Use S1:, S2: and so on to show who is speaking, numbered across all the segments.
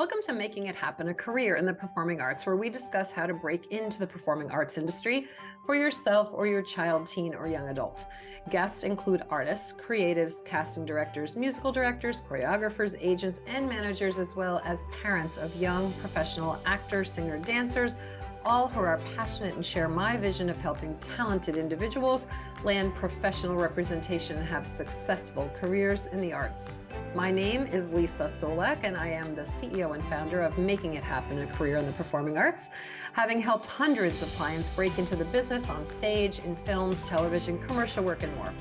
S1: Welcome to Making It Happen, a career in the performing arts, where we discuss how to break into the performing arts industry for yourself or your child, teen, or young adult. Guests include artists, creatives, casting directors, musical directors, choreographers, agents, and managers, as well as parents of young professional actors, singer, dancers, all who are passionate and share my vision of helping talented individuals land professional representation and have successful careers in the arts. My name is Leesa Solak, and I am the CEO and founder of Making It Happen, a career in the performing arts, having helped hundreds of clients break into the business on stage, in films, television, commercial work, and more.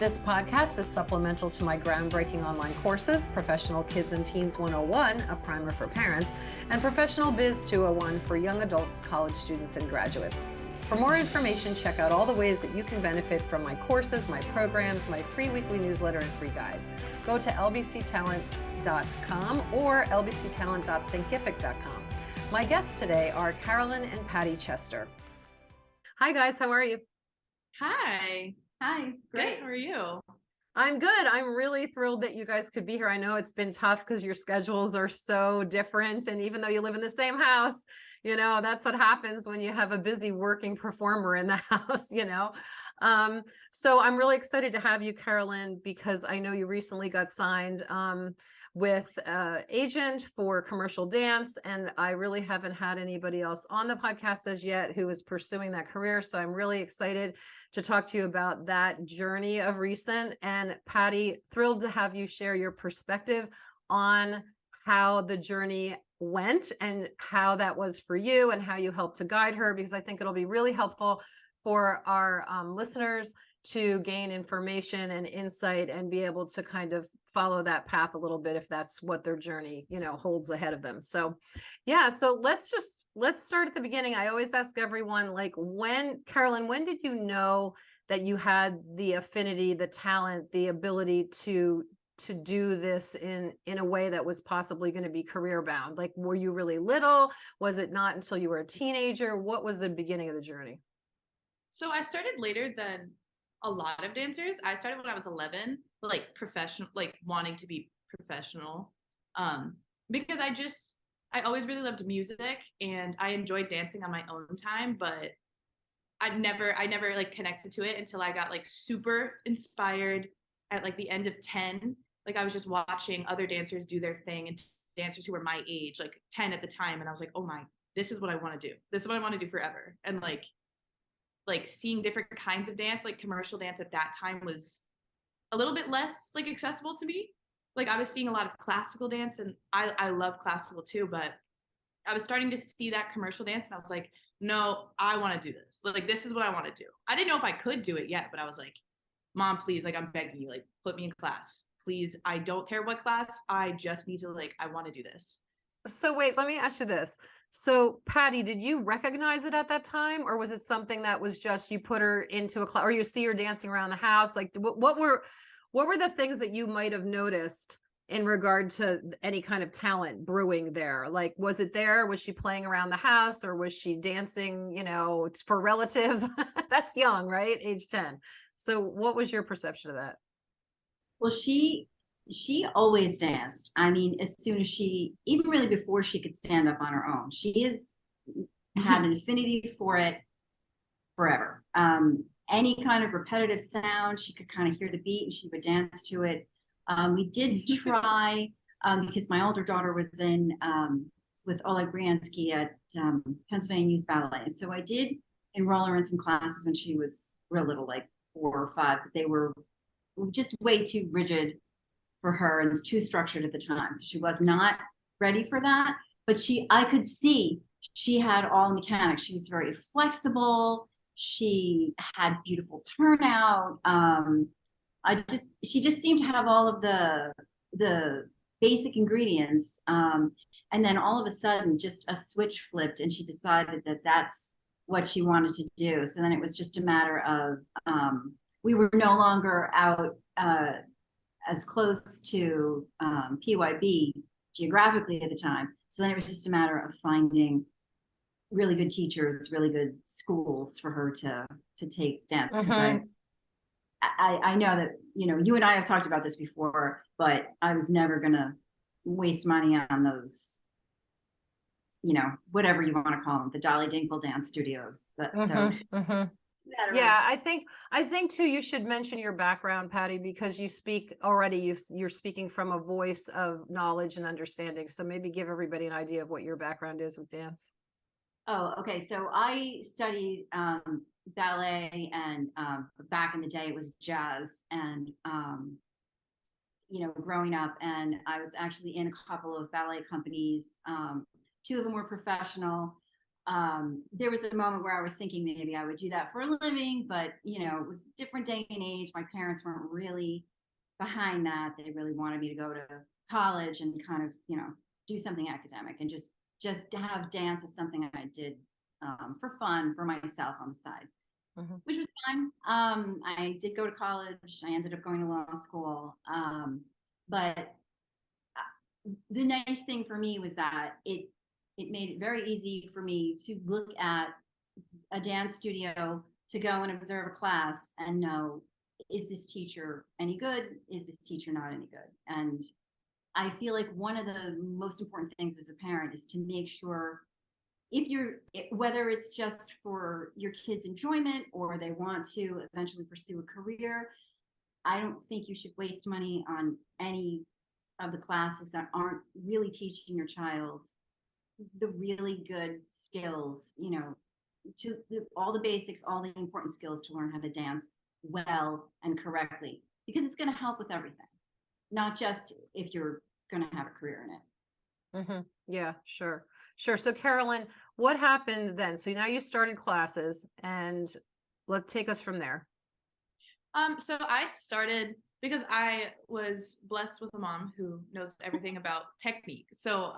S1: This podcast is supplemental to my groundbreaking online courses, Professional Kids and Teens 101, a primer for parents, and Professional Biz 201 for young adults, college students, and graduates. For more information, check out all the ways that you can benefit from my courses, my programs, my free weekly newsletter, and free guides. Go to lbctalent.com or lbctalent.thinkific.com. My guests today are Carolyn and Patty Chester. Hi, guys. How are you?
S2: Hi.
S3: Hi.
S2: Great. How are you?
S1: I'm good. I'm really thrilled that you guys could be here. I know it's been tough because your schedules are so different. And even though you live in the same house, you know, that's what happens when you have a busy working performer in the house, you know. So I'm really excited to have you, Carolyn, because I know you recently got signed with agent for commercial dance. And I really haven't had anybody else on the podcast as yet who is pursuing that career. So I'm really excited to talk to you about that journey of recent. And Patty, thrilled to have you share your perspective on how the journey went and how that was for you and how you helped to guide her, because I think it'll be really helpful for our listeners to gain information and insight and be able to kind of follow that path a little bit if that's what their journey, you know, holds ahead of them. So yeah, so let's start at the beginning. I always ask everyone, like, Carolyn, when did you know that you had the affinity, the talent, the ability to do this in a way that was possibly going to be career bound? Like, were you really little? Was it not until you were a teenager? What was the beginning of the journey?
S2: So I started later than a lot of dancers. I started when I was 11, like professional, like wanting to be professional. Because I always really loved music and I enjoyed dancing on my own time, but I never like connected to it until I got like super inspired at like the end of 10. Like I was just watching other dancers do their thing and dancers who were my age, like 10 at the time. And I was like, oh my, this is what I want to do. This is what I want to do forever. And like seeing different kinds of dance, like commercial dance at that time was a little bit less like accessible to me. Like I was seeing a lot of classical dance and I love classical too, but I was starting to see that commercial dance and I was like, no, I want to do this. Like, this is what I want to do. I didn't know if I could do it yet, but I was like, Mom, please, like, I'm begging you, like, put me in class. Please, I don't care what class. I just need to, like, I want to do this.
S1: So wait, let me ask you this. So Patty, did you recognize it at that time, or was it something that was just you put her into a class, or you see her dancing around the house? Like, what were the things that you might have noticed in regard to any kind of talent brewing there? Like, was it there? Was she playing around the house, or was she dancing, you know, for relatives? That's young, right? Age 10. So what was your perception of that?
S3: Well, she always danced. I mean, as soon as even really before she could stand up on her own, had an affinity for it forever. Any kind of repetitive sound, she could kind of hear the beat and she would dance to it. We did try, because my older daughter was in with Oleg Briansky at Pennsylvania Youth Ballet. And so I did enroll her in some classes when she was real little, like 4 or 5, but they were just way too rigid for her and too structured at the time. So she was not ready for that, but I could see she had all the mechanics. She was very flexible. She had beautiful turnout. She just seemed to have all of the basic ingredients. And then all of a sudden just a switch flipped and she decided that that's what she wanted to do. So then it was just a matter of, we were no longer out as close to PYB geographically at the time. So then it was just a matter of finding really good teachers, really good schools for her to take dance. Because I know that, you know, you and I have talked about this before, but I was never going to waste money on those whatever you want to call them, the Dolly Dinkle dance studios.
S1: Yeah, I think too, you should mention your background, Patty, because you speak already, you're speaking from a voice of knowledge and understanding. So maybe give everybody an idea of what your background is with dance.
S3: Oh, okay. So I studied ballet, and back in the day it was jazz, and growing up, and I was actually in a couple of ballet companies. Two of them were professional. There was a moment where I was thinking maybe I would do that for a living, but it was a different day and age. My parents weren't really behind that. They really wanted me to go to college and kind of, do something academic, and just to have dance as something I did for fun for myself on the side, which was fun. I did go to college. I ended up going to law school. But the nice thing for me was that it made it very easy for me to look at a dance studio, to go and observe a class and know, is this teacher any good? Is this teacher not any good? And I feel like one of the most important things as a parent is to make sure, whether it's just for your kids' enjoyment or they want to eventually pursue a career, I don't think you should waste money on any of the classes that aren't really teaching your child the really good skills, all the basics, all the important skills to learn how to dance well and correctly, because it's going to help with everything, not just if you're going to have a career in it.
S1: Yeah, sure. So Carolyn, what happened then? So now you started classes, and let's take us from there.
S2: So I started because I was blessed with a mom who knows everything about technique. So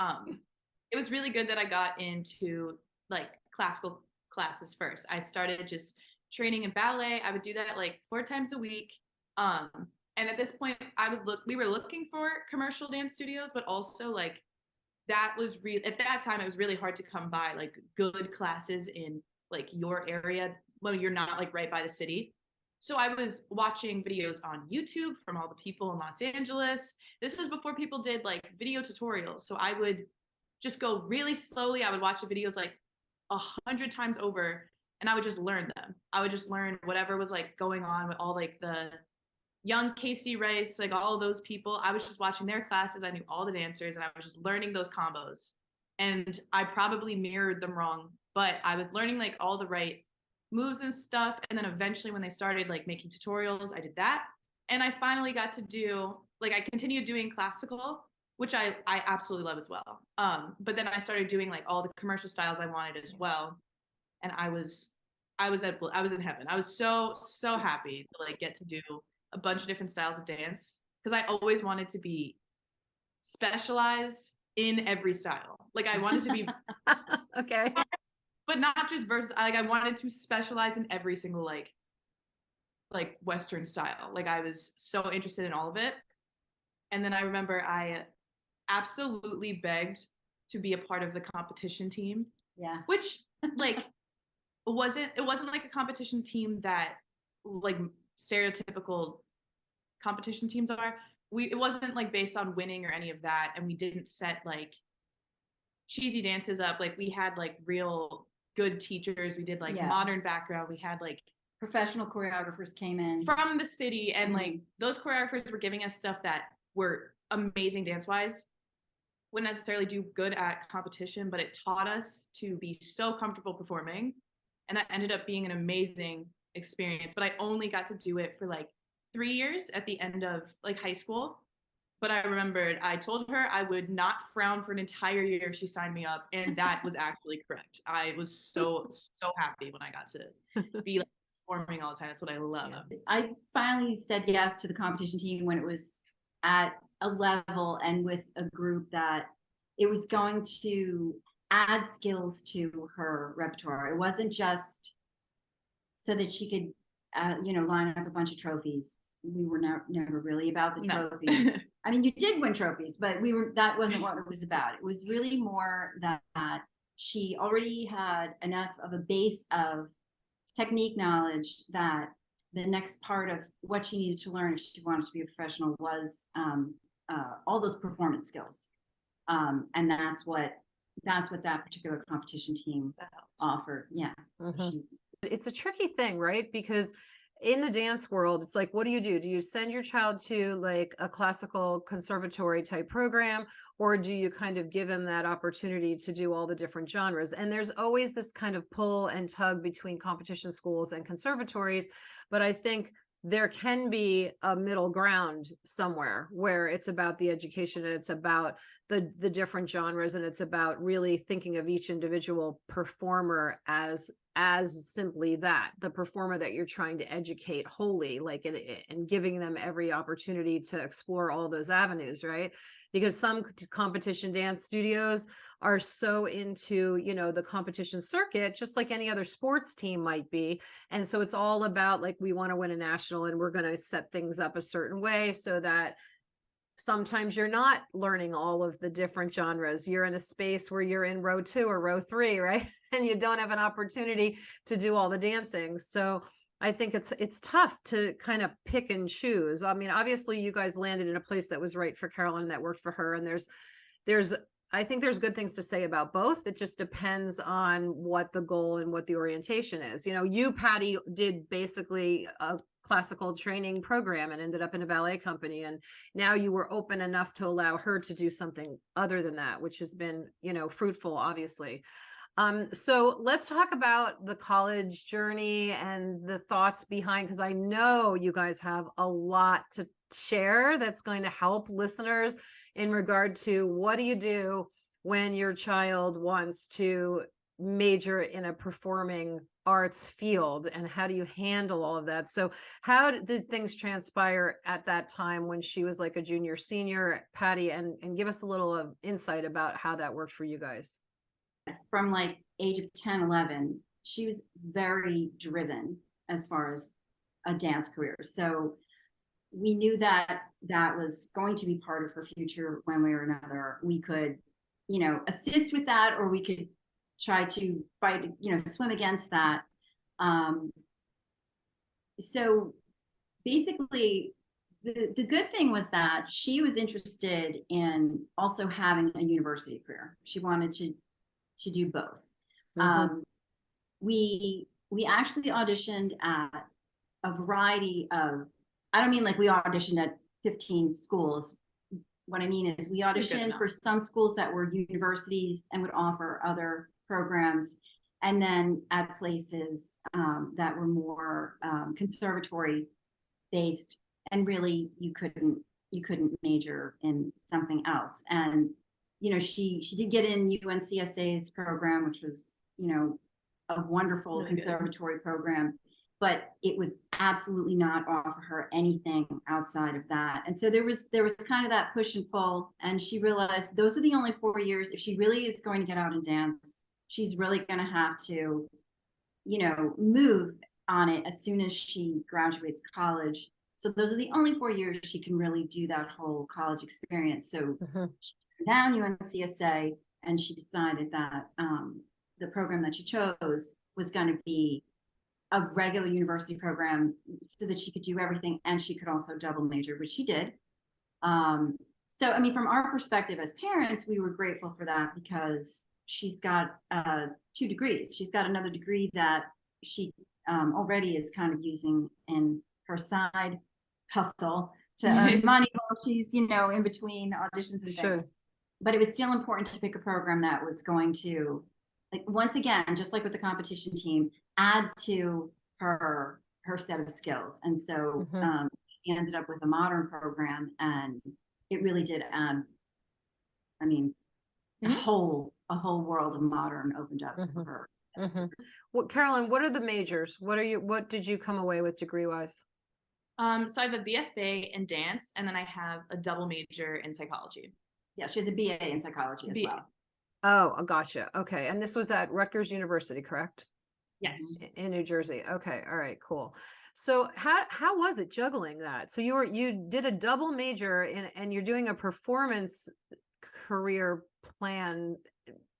S2: it was really good that I got into like classical classes first. I started just training in ballet. I would do that like 4 times a week. And at this point we were looking for commercial dance studios, but also like that was at that time it was really hard to come by like good classes in like your area when you're not like right by the city. So I was watching videos on YouTube from all the people in Los Angeles. This was before people did like video tutorials. So I would just go really slowly. I would watch the videos like 100 times over, and I would just learn them. I would just learn whatever was like going on with all like the young Casey Rice, like all of those people. I was just watching their classes. I knew all the dancers, and I was just learning those combos. And I probably mirrored them wrong, but I was learning like all the right moves and stuff. And then eventually when they started like making tutorials, I did that. And I finally got to do, like, I continued doing classical, which I absolutely love as well. But then I started doing like all the commercial styles I wanted as well. And I was in heaven. I was so happy to like get to do a bunch of different styles of dance, because I always wanted to be specialized in every style. Like I wanted to be
S1: okay,
S2: but not just versatile. Like I wanted to specialize in every single like Western style. Like I was so interested in all of it. And then I remember I absolutely begged to be a part of the competition team.
S3: Yeah.
S2: Which like it wasn't like a competition team that like stereotypical competition teams are. It wasn't like based on winning or any of that, and we didn't set like cheesy dances up. Like we had like real good teachers. We did like modern background. We had like
S3: professional choreographers came in
S2: from the city, and like those choreographers were giving us stuff that were amazing dance wise. Wouldn't necessarily do good at competition, but it taught us to be so comfortable performing, and that ended up being an amazing experience. But I only got to do it for like 3 years at the end of like high school. But I remembered I told her I would not frown for an entire year if she signed me up, and that was actually correct. I was so happy when I got to be like performing all the time. That's what I love.
S3: I finally said yes to the competition team when it was at a level and with a group that it was going to add skills to her repertoire. It wasn't just so that she could line up a bunch of trophies. We were never really about the trophies. I mean, you did win trophies, but that wasn't what it was about. It was really more that she already had enough of a base of technique knowledge that the next part of what she needed to learn if she wanted to be a professional was all those performance skills. And that's what that's what that particular competition team
S2: That helps.
S3: offered. Yeah. So
S1: Mhm.
S3: she,
S1: It's a tricky thing, right? Because in the dance world, it's like, what do? Do you send your child to like a classical conservatory type program, or do you kind of give them that opportunity to do all the different genres? And there's always this kind of pull and tug between competition schools and conservatories. But I think there can be a middle ground somewhere where it's about the education and it's about the different genres, and it's about really thinking of each individual performer as simply that, the performer that you're trying to educate wholly, like, and giving them every opportunity to explore all those avenues, right? Because some competition dance studios are so into, you know, the competition circuit, just like any other sports team might be. And so it's all about like, we want to win a national and we're going to set things up a certain way so that sometimes you're not learning all of the different genres. You're in a space where you're in row 2 or row 3, right? And you don't have an opportunity to do all the dancing. So I think it's tough to kind of pick and choose. I mean, obviously you guys landed in a place that was right for Carolyn, that worked for her. And there's I think there's good things to say about both. It just depends on what the goal and what the orientation is. You know, you, Patty, did basically a classical training program and ended up in a ballet company. And now you were open enough to allow her to do something other than that, which has been, you know, fruitful, obviously. So let's talk about the college journey and the thoughts behind, because I know you guys have a lot to share that's going to help listeners in regard to what do you do when your child wants to major in a performing arts field, and how do you handle all of that? So how did things transpire at that time when she was like a junior, senior, Patty, and give us a little insight about how that worked for you guys.
S3: from like age of 10, 11, she was very driven as far as a dance career. So we knew that that was going to be part of her future one way or another. We could, you know, assist with that, or we could try to fight, you know, swim against that. So basically, the good thing was that she was interested in also having a university career. She wanted to do both.
S1: Mm-hmm.
S3: We actually auditioned at a variety of, I don't mean like we auditioned at 15 schools. What I mean is we auditioned for some schools that were universities and would offer other programs, and then at places that were more conservatory based, and really you couldn't major in something else. And you know, she did get in UNCSA's program, which was, you know, a wonderful
S2: Really
S3: conservatory program, but it was absolutely not offer her anything outside of that. And so there was kind of that push and pull, and she realized those are the only 4 years. If she really is going to get out and dance, she's really going to have to, you know, move on it as soon as she graduates college. So those are the only 4 years she can really do that whole college experience. So she turned down UNCSA, and she decided that the program that she chose was going to be a regular university program, so that she could do everything, and she could also double major, which she did. So, I mean, from our perspective as parents, we were grateful for that, because she's got 2 degrees. She's got another degree that she already is kind of using in her side hustle to earn money while she's, you know, in between auditions and things. But it was still important to pick a program that was going to, like, once again, just like with the competition team, add to her set of skills. And so she ended up with a modern program, and it really did add, I mean, a whole world of modern opened up for her.
S1: Well, Carolyn, what are the majors? What did you come away with degree wise?
S2: So I have a BFA in dance, and then I have a double major in psychology.
S3: Yeah, she has a BA in psychology as well.
S1: Oh, gotcha. Okay. And this was at Rutgers University, correct?
S2: Yes.
S1: In New Jersey. Okay. All right, cool. So how was it juggling that? So you did a double major and you're doing a performance career plan.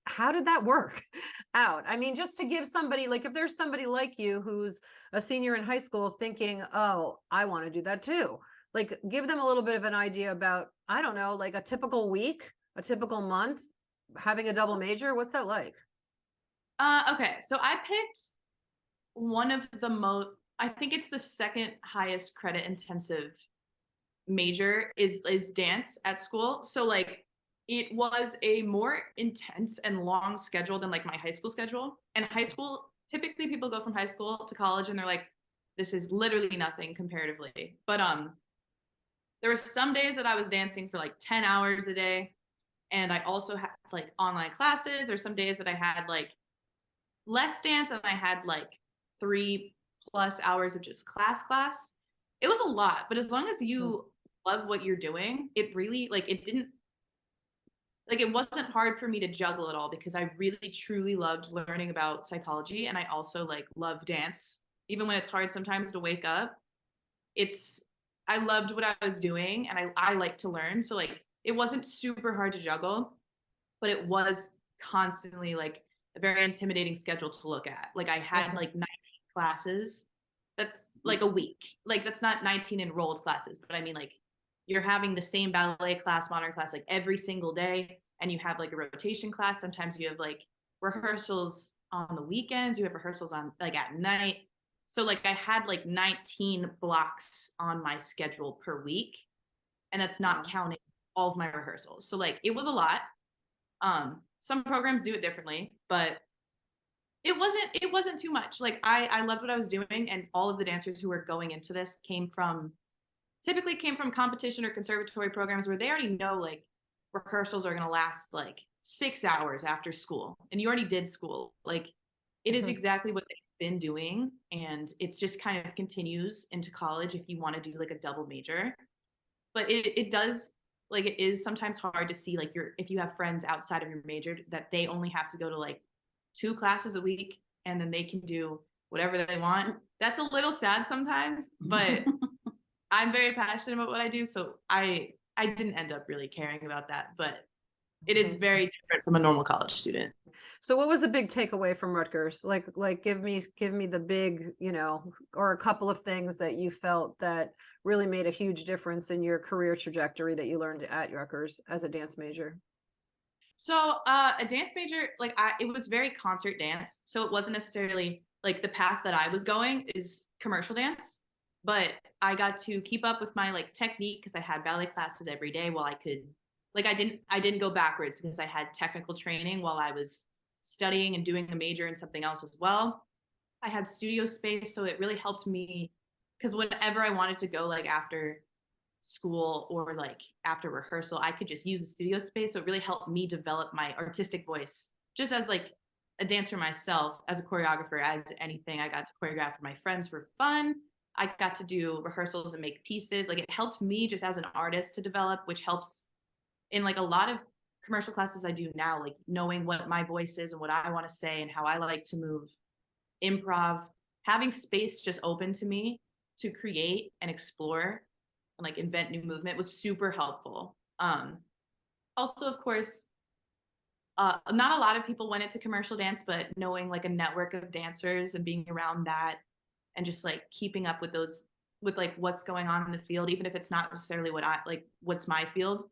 S1: How did that work out? I mean, just to give somebody, like, if there's somebody like you who's a senior in high school thinking, oh, I want to do that too. Like, give them a little bit of an idea about, I don't know, like a typical week, a typical month. having a double major? What's that like?
S2: Okay, so I picked one of the most, I think it's the second highest credit intensive major is dance at school. So like it was a more intense and long schedule than like my high school schedule. And high school, typically people go from high school to college and they're like, this is literally nothing comparatively. But there were some days that I was dancing for like 10 hours a day. And I also had like online classes, or some days that I had like less dance and I had like 3+ hours of just class. It was a lot, but as long as you love what you're doing, it really like it didn't like it wasn't hard for me to juggle it all because I really truly loved learning about psychology, and I also like love dance. Even when it's hard sometimes to wake up, it's I loved what I was doing and I like to learn. So like it wasn't super hard to juggle, but it was constantly like a very intimidating schedule to look at. Like I had like 19 classes. That's like a week. Like that's not 19 enrolled classes, but I mean like you're having the same ballet class, modern class like every single day, and you have like a rotation class. Sometimes you have like rehearsals on the weekends, you have rehearsals on like at night. So like I had like 19 blocks on my schedule per week, and that's not counting all of my rehearsals. So like it was a lot. Some programs do it differently, but it wasn't too much. Like I loved what I was doing, and all of the dancers who were going into this typically came from competition or conservatory programs where they already know like rehearsals are going to last like 6 hours after school, and you already did school. Like it is exactly what they've been doing, and it's just kind of continues into college if you want to do like a double major. But it does, like it is sometimes hard to see like if you have friends outside of your major that they only have to go to like 2 classes a week and then they can do whatever they want. That's a little sad sometimes, but I'm very passionate about what I do, so I didn't end up really caring about that, but it is very different from a normal college student.
S1: So what was the big takeaway from Rutgers? Like give me the big, or a couple of things that you felt that really made a huge difference in your career trajectory that you learned at Rutgers as a dance major.
S2: So a dance major, like it was very concert dance. So it wasn't necessarily like the path that I was going is commercial dance, but I got to keep up with my like technique because I had ballet classes every day while I could, like I didn't go backwards because I had technical training while I was studying and doing a major in something else as well. I had studio space, so it really helped me because whenever I wanted to go like after school or like after rehearsal, I could just use the studio space. So it really helped me develop my artistic voice just as like a dancer myself, as a choreographer, as anything. I got to choreograph for my friends for fun. I got to do rehearsals and make pieces. Like it helped me just as an artist to develop, which helps in like a lot of commercial classes I do now, like knowing what my voice is and what I want to say and how I like to move, improv, having space just open to me to create and explore and like invent new movement was super helpful. Also, of course, not a lot of people went into commercial dance, but knowing like a network of dancers and being around that and just like keeping up with those, with like what's going on in the field, even if it's not necessarily what's my field,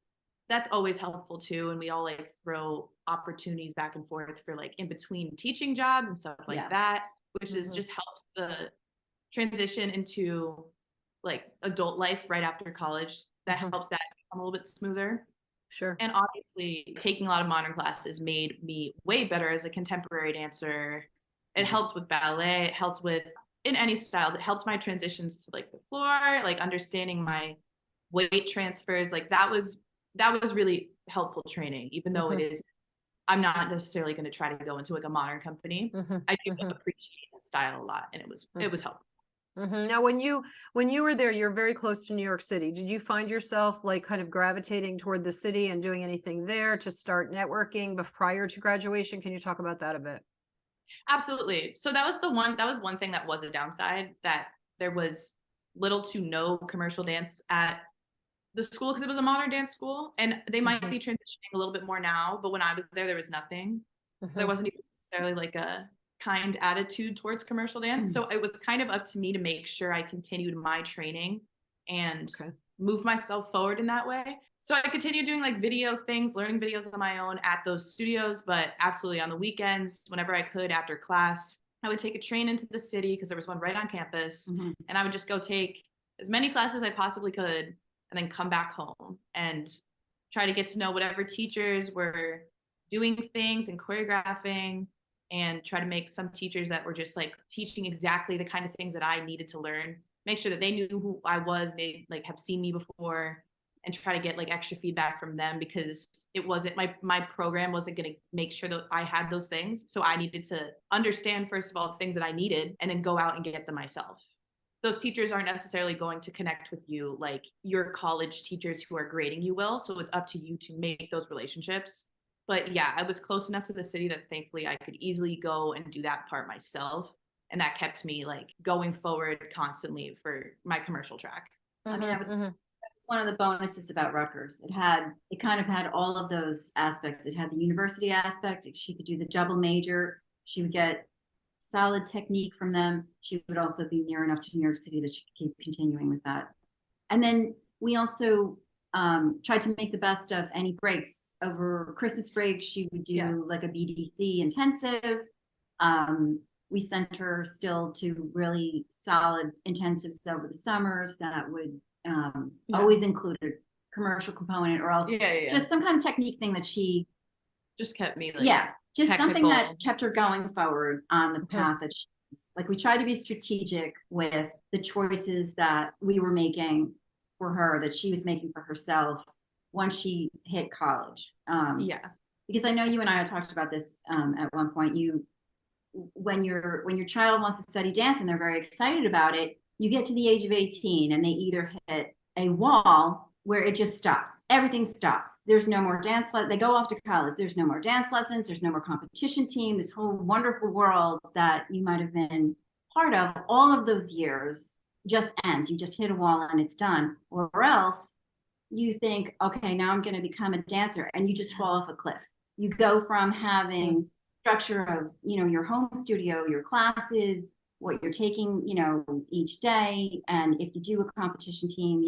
S2: that's always helpful too. And we all like throw opportunities back and forth for like in between teaching jobs and stuff like that, which is just helps the transition into like adult life right after college. That helps that become a little bit smoother.
S1: Sure.
S2: And obviously taking a lot of modern classes made me way better as a contemporary dancer. It helped with ballet. It helped with in any styles. It helped my transitions to like the floor, like understanding my weight transfers. Like that was really helpful training, even though it is, I'm not necessarily going to try to go into like a modern company. I do appreciate that style a lot, and it was helpful.
S1: Now, when you were there, you're very close to New York City. Did you find yourself like kind of gravitating toward the city and doing anything there to start networking prior to graduation? Can you talk about that a bit?
S2: Absolutely. So that was one thing that was a downside, that there was little to no commercial dance at the school because it was a modern dance school, and they might be transitioning a little bit more now, but when I was there was nothing. There wasn't even necessarily like a kind attitude towards commercial dance. So it was kind of up to me to make sure I continued my training and move myself forward in that way. So I continued doing like video things, learning videos on my own at those studios, but absolutely on the weekends, whenever I could after class, I would take a train into the city because there was one right on campus.
S3: Mm-hmm.
S2: And I would just go take as many classes as I possibly could and then come back home and try to get to know whatever teachers were doing things and choreographing, and try to make some teachers that were just like teaching exactly the kind of things that I needed to learn, make sure that they knew who I was, they like have seen me before, and try to get like extra feedback from them, because it wasn't my program wasn't going to make sure that I had those things. So I needed to understand, first of all, the things that I needed, and then go out and get them myself. Those teachers aren't necessarily going to connect with you like your college teachers who are grading you will. So it's up to you to make those relationships. But yeah, I was close enough to the city that thankfully I could easily go and do that part myself. And that kept me like going forward constantly for my commercial track.
S3: I mean, that was one of the bonuses about Rutgers. It kind of had all of those aspects. It had the university aspect. She could do the double major. She would get solid technique from them. She would also be near enough to New York City that she could keep continuing with that. And then we also tried to make the best of any breaks. Over Christmas break, she would do like a BDC intensive. We sent her still to really solid intensives over the summers that would always include a commercial component, or else just some kind of technique thing that she
S2: just kept me like
S3: just
S2: technical.
S3: something that kept her going forward on the path that she's like. We tried to be strategic with the choices that we were making for her, that she was making for herself once she hit college. Because I know you and I had talked about this at one point. When your child wants to study dance and they're very excited about it, you get to the age of 18 and they either hit a wall where it just stops. Everything stops. There's no more dance. They go off to college. There's no more dance lessons. There's no more competition team. This whole wonderful world that you might have been part of all of those years just ends. You just hit a wall and it's done. Or else you think, okay, now I'm going to become a dancer, and you just fall off a cliff. You go from having structure of, your home studio, your classes, what you're taking, each day. And if you do a competition team,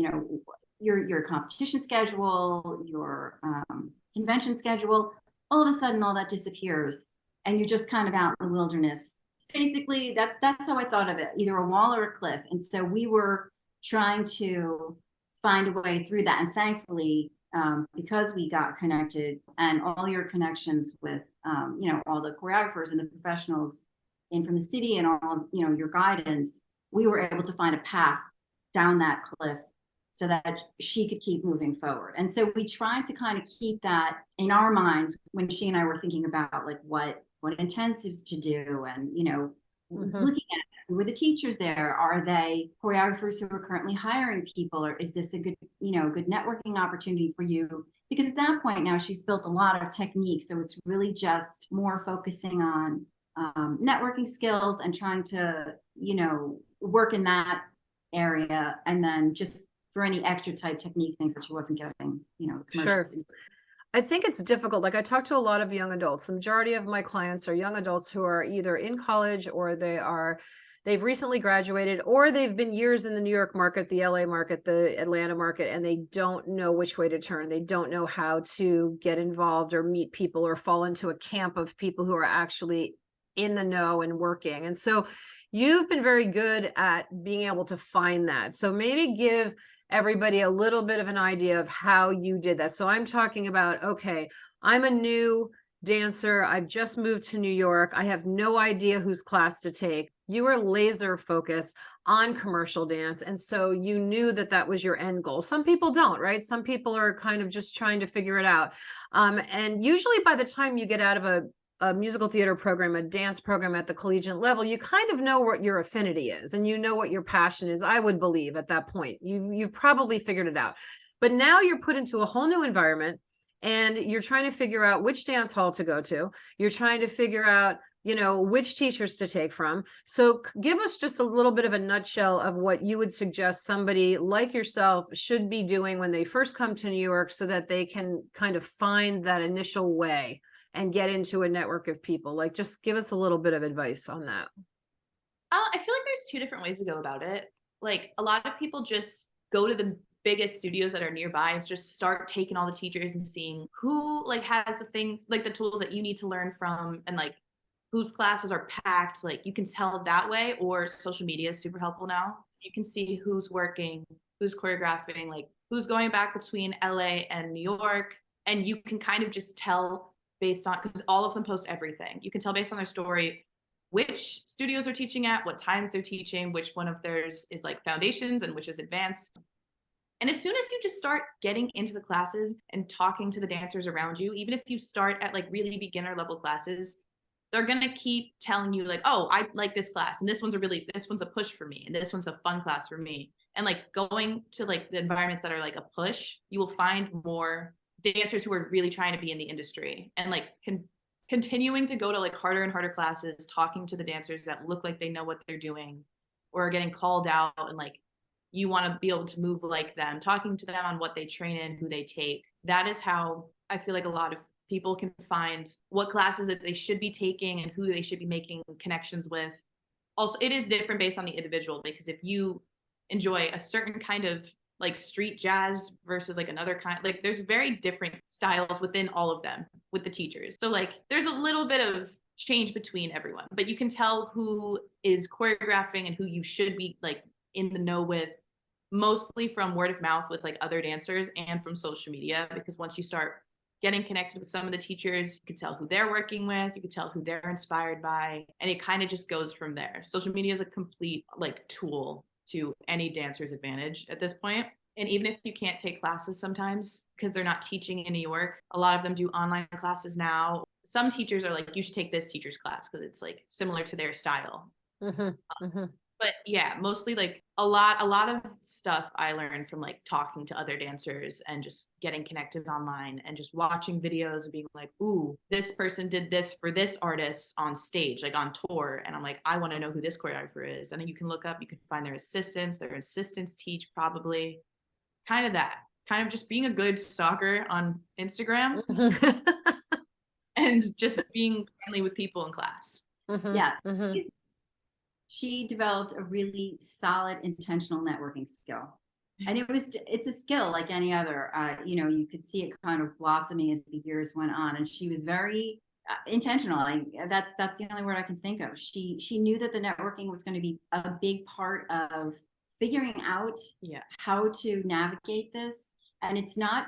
S3: your competition schedule, your convention schedule, all of a sudden all that disappears and you're just kind of out in the wilderness. Basically, that's how I thought of it, either a wall or a cliff. And so we were trying to find a way through that. And thankfully, because we got connected, and all your connections with, all the choreographers and the professionals in from the city, and all of, your guidance, we were able to find a path down that cliff so that she could keep moving forward. And so we tried to kind of keep that in our minds when she and I were thinking about like what intensives to do, and, looking at who were the teachers there. Are they choreographers who are currently hiring people, or is this a good, good networking opportunity for you? Because at that point now she's built a lot of technique. So it's really just more focusing on networking skills and trying to, work in that area. And then just for any extra type technique things that she wasn't getting,
S1: Sure. I think it's difficult. Like I talk to a lot of young adults. The majority of my clients are young adults who are either in college, or they've recently graduated, or they've been years in the New York market, the LA market, the Atlanta market, and they don't know which way to turn. They don't know how to get involved or meet people or fall into a camp of people who are actually in the know and working. And so you've been very good at being able to find that. So maybe give everybody a little bit of an idea of how you did that. So I'm talking about, okay, I'm a new dancer. I've just moved to New York. I have no idea whose class to take. You were laser focused on commercial dance. And so you knew that that was your end goal. Some people don't, right? Some people are kind of just trying to figure it out. And usually by the time you get out of a musical theater program, a dance program at the collegiate level, you kind of know what your affinity is, and you know what your passion is. I would believe at that point, you've probably figured it out. But now you're put into a whole new environment, and you're trying to figure out which dance hall to go to. You're trying to figure out, which teachers to take from. So give us just a little bit of a nutshell of what you would suggest somebody like yourself should be doing when they first come to New York, so that they can kind of find that initial way and get into a network of people. Like, just give us a little bit of advice on that.
S2: I feel like there's two different ways to go about it. Like, a lot of people just go to the biggest studios that are nearby is just start taking all the teachers and seeing who like has the things, like the tools that you need to learn from, and like whose classes are packed. Like you can tell that way, or social media is super helpful now. So you can see who's working, who's choreographing, like who's going back between LA and New York. And you can kind of just tell based on, because all of them post everything. You can tell based on their story which studios are teaching at, what times they're teaching, which one of theirs is like foundations and which is advanced. And as soon as you just start getting into the classes and talking to the dancers around you, even if you start at like really beginner level classes, they're going to keep telling you like, oh, I like this class, and this one's a push for me, and this one's a fun class for me. And like going to like the environments that are like a push, you will find more dancers who are really trying to be in the industry, and like continuing to go to like harder and harder classes, talking to the dancers that look like they know what they're doing or are getting called out, and like you want to be able to move like them, talking to them on what they train in, who they take. That is how I feel like a lot of people can find what classes that they should be taking and who they should be making connections with. Also, it is different based on the individual, because if you enjoy a certain kind of like street jazz versus like another kind, like there's very different styles within all of them with the teachers. So like there's a little bit of change between everyone, but you can tell who is choreographing and who you should be like in the know with, mostly from word of mouth with like other dancers and from social media. Because once you start getting connected with some of the teachers, you can tell who they're working with, you can tell who they're inspired by, and it kind of just goes from there. Social media is a complete like tool to any dancer's advantage at this point. And even if you can't take classes sometimes because they're not teaching in New York, a lot of them do online classes now. Some teachers are like, you should take this teacher's class because it's like similar to their style. But yeah, mostly like a lot of stuff I learned from like talking to other dancers and just getting connected online and just watching videos and being like, ooh, this person did this for this artist on stage, like on tour. And I'm like, I want to know who this choreographer is. And then you can look up, you can find their assistants teach probably. Kind of just being a good stalker on Instagram and just being friendly with people in class.
S3: Yeah. She developed a really solid intentional networking skill. And it's a skill like any other. You could see it kind of blossoming as the years went on. And she was very intentional. That's the only word I can think of. She knew that the networking was going to be a big part of figuring out how to navigate this. And it's not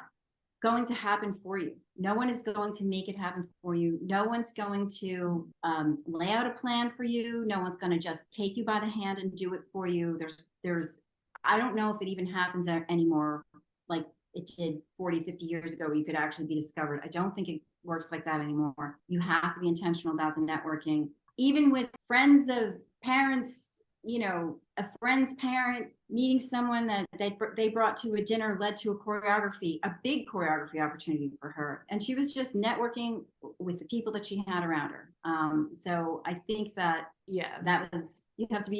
S3: going to happen for you. No one is going to make it happen for you. No one's going to lay out a plan for you. No one's going to just take you by the hand and do it for you. There's I don't know if it even happens anymore like it did 40, 50 years ago where you could actually be discovered. I don't think it works like that anymore. You have to be intentional about the networking. Even with friends of parents, a friend's parent meeting someone that they brought to a dinner led to a big choreography opportunity for her. And she was just networking with the people that she had around her. So I think that, that was, you have to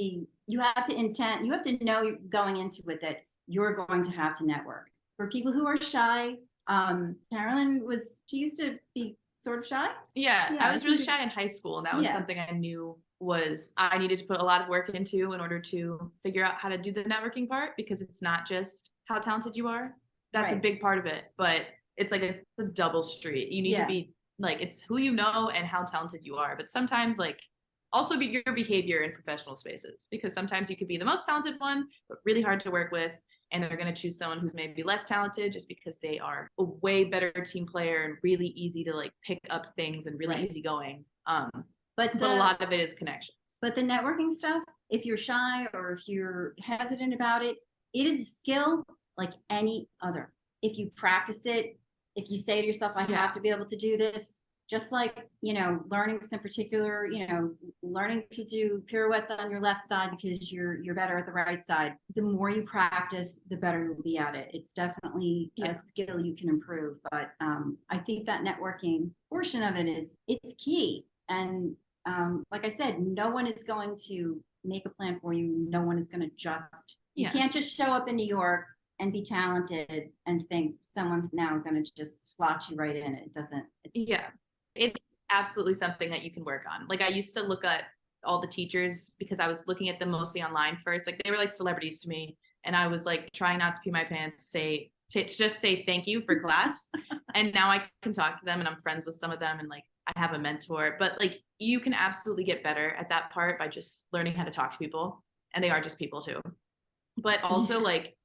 S3: know going into it that you're going to have to network. For people who are shy, Carolyn she used to be sort of shy.
S2: Yeah, I was really shy in high school. And that was something I knew was I needed to put a lot of work into in order to figure out how to do the networking part, because it's not just how talented you are. That's a big part of it, but it's like a double street. You need to be like, it's who you know and how talented you are, but sometimes like also be your behavior in professional spaces, because sometimes you could be the most talented one, but really hard to work with. And they're going to choose someone who's maybe less talented just because they are a way better team player and really easy to like pick up things and really easygoing. But a lot of it is connections. But
S3: the networking stuff, if you're shy or if you're hesitant about it, it is a skill like any other. If you practice it, if you say to yourself, I have to be able to do this, just like, learning some particular, learning to do pirouettes on your left side because you're better at the right side. The more you practice, the better you'll be at it. It's definitely a skill you can improve. But I think that networking portion of it's key. And like I said, no one is going to make a plan for you. No one is going to you can't just show up in New York and be talented and think someone's now going to just slot you right in. It doesn't.
S2: It's absolutely something that you can work on. Like I used to look at all the teachers because I was looking at them mostly online first. Like they were like celebrities to me. And I was like trying not to pee my pants, to just say thank you for class. And now I can talk to them and I'm friends with some of them and like I have a mentor. But like you can absolutely get better at that part by just learning how to talk to people. And they are just people too. But also like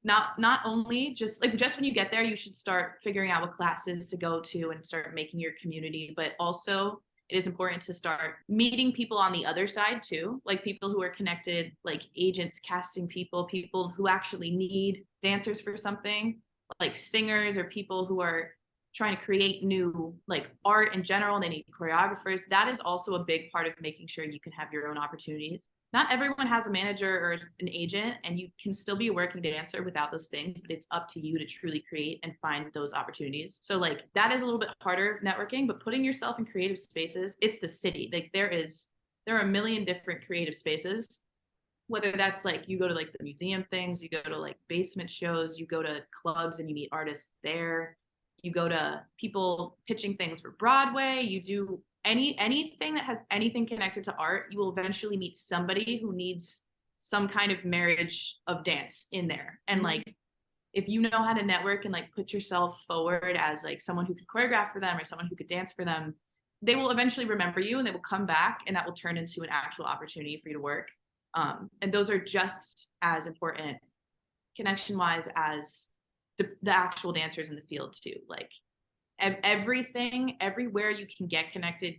S2: not only just when you get there, you should start figuring out what classes to go to and start making your community, but also it is important to start meeting people on the other side too, like people who are connected, like agents, casting people who actually need dancers for something, like singers or people who are trying to create new like art in general. They need choreographers. That is also a big part of making sure you can have your own opportunities. Not everyone has a manager or an agent, and you can still be a working dancer without those things, but it's up to you to truly create and find those opportunities. So like that is a little bit harder networking, but putting yourself in creative spaces, it's the city. Like there are a million different creative spaces, whether that's like you go to like the museum things, you go to like basement shows, you go to clubs and you meet artists there, you go to people pitching things for Broadway, you do anything that has anything connected to art, you will eventually meet somebody who needs some kind of marriage of dance in there. And like if you know how to network and like put yourself forward as like someone who could choreograph for them or someone who could dance for them, they will eventually remember you and they will come back, and that will turn into an actual opportunity for you to work. And those are just as important connection wise as the actual dancers in the field too. Like everything, everywhere you can get connected.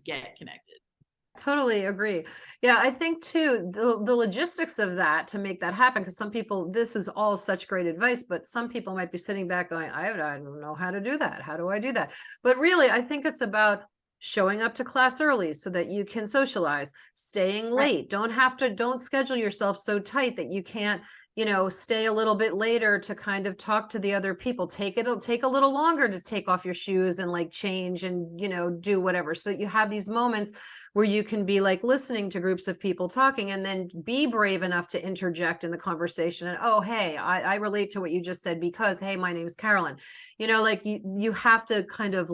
S1: Totally agree. Yeah, I think too, the logistics of that to make that happen, because some people, this is all such great advice, but some people might be sitting back going, I don't know how to do that. How do I do that? But really, I think it's about showing up to class early so that you can socialize, staying late. Don't schedule yourself so tight that you can't, stay a little bit later to kind of talk to the other people. Take a little longer to take off your shoes and like change and, do whatever, so that you have these moments where you can be like listening to groups of people talking, and then be brave enough to interject in the conversation. And, oh, hey, I relate to what you just said because, hey, my name's Carolyn. Like you have to kind of